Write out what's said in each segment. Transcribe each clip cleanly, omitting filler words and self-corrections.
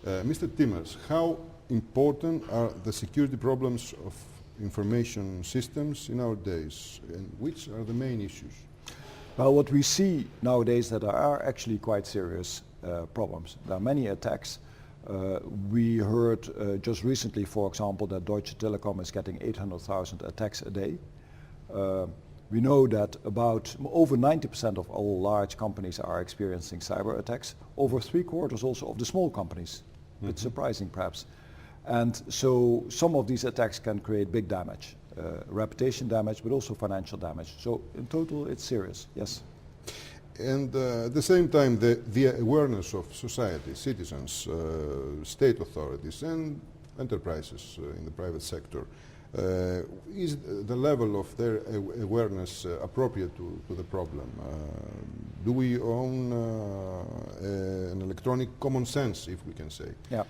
Mr. Tίμερς, how important are the security problems of information systems in our days, and which are the main issues? Well, what we see nowadays that there are actually quite serious problems. There are many attacks. We heard just recently, for example, that Deutsche Telekom is getting 800,000 attacks a day. We know that about over 90% of all large companies are experiencing cyber attacks. Over 3/4 also of the small companies. Mm-hmm. It's surprising perhaps. And so some of these attacks can create big damage, reputation damage, but also financial damage. So in total, it's serious, yes. And at the same time, the awareness of society, citizens, state authorities, and enterprises in the private sector, is the level of their awareness appropriate to the problem? Do we own an electronic common sense, if we can say? Yeah.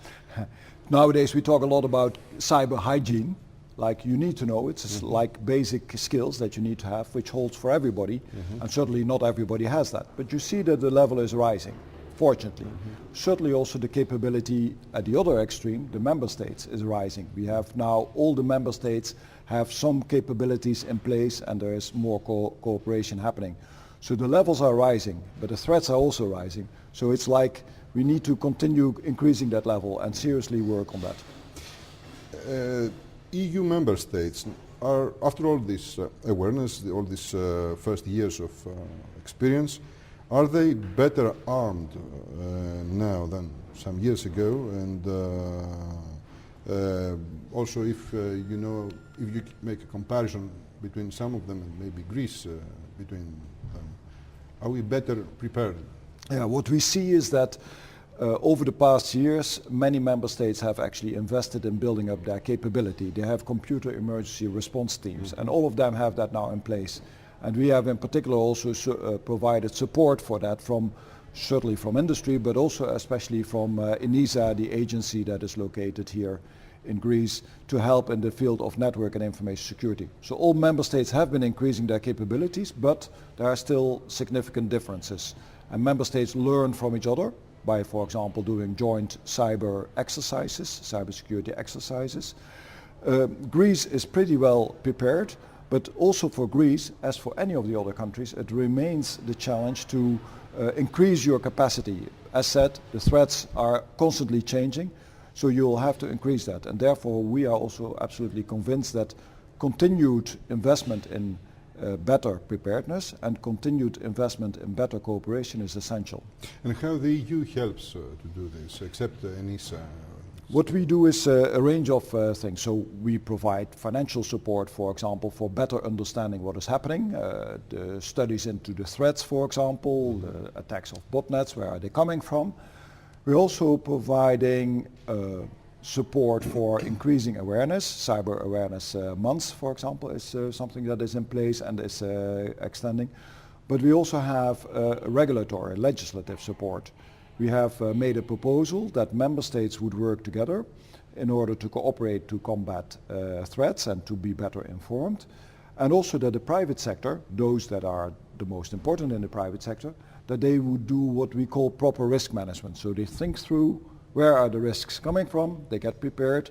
Nowadays we talk a lot about cyber hygiene. Like you need to know, it's mm-hmm. like basic skills that you need to have, which holds for everybody, mm-hmm. and certainly not everybody has that. But you see that the level is rising, fortunately. Mm-hmm. Certainly also the capability at the other extreme, the member states, is rising. We have now all the member states have some capabilities in place, and there is more cooperation happening. So the levels are rising, but the threats are also rising. So it's like we need to continue increasing that level and seriously work on that. EU member states are, after all this awareness, all these first years of experience, are they better armed now than some years ago? And also, if you know, if you make a comparison between some of them and maybe Greece between them, are we better prepared? Yeah, what we see is that over the past years, many member states have actually invested in building up their capability. They have computer emergency response teams, mm-hmm. and all of them have that now in place. And we have in particular also provided support for that certainly from industry, but also especially from ENISA, the agency that is located here in Greece, to help in the field of network and information security. So all member states have been increasing their capabilities, but there are still significant differences. And member states learn from each other by, for example, doing joint cyber exercises, cybersecurity exercises. Greece is pretty well prepared, but also for Greece, as for any of the other countries, it remains the challenge to increase your capacity. As said, the threats are constantly changing, so you'll have to increase that. And therefore, we are also absolutely convinced that continued investment in better preparedness and continued investment in better cooperation is essential. And how the EU helps to do this, except ENISA? What we do is a range of things. So we provide financial support, for example, for better understanding what is happening, the studies into the threats, for example, the attacks of botnets, where are they coming from. We're also providing support for increasing awareness. Cyber Awareness Month, for example, is something that is in place and is extending. But we also have regulatory, legislative support. We have made a proposal that member states would work together in order to cooperate to combat threats and to be better informed. And also that the private sector, those that are the most important in the private sector, that they would do what we call proper risk management. So they think through where are the risks coming from, they get prepared,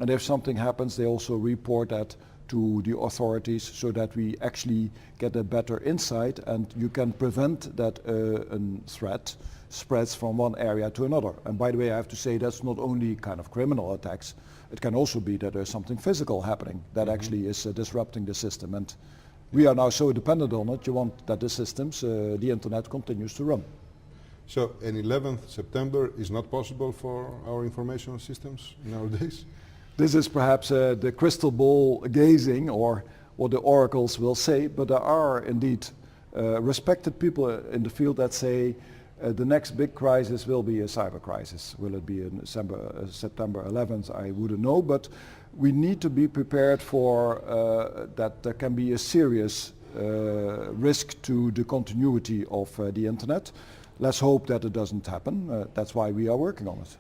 and if something happens, they also report that to the authorities so that we actually get a better insight and you can prevent that a threat spreads from one area to another. And by the way, I have to say that's not only kind of criminal attacks, it can also be that there's something physical happening that mm-hmm. actually is disrupting the system. And we are now so dependent on it, you want that the systems, the internet continues to run. So an 11th September is not possible for our information systems nowadays? This is perhaps the crystal ball gazing or what the oracles will say, but there are indeed respected people in the field that say the next big crisis will be a cyber crisis. Will it be in September 11th? I wouldn't know, but we need to be prepared for that there can be a serious risk to the continuity of the internet. Let's hope that it doesn't happen. That's why we are working on it.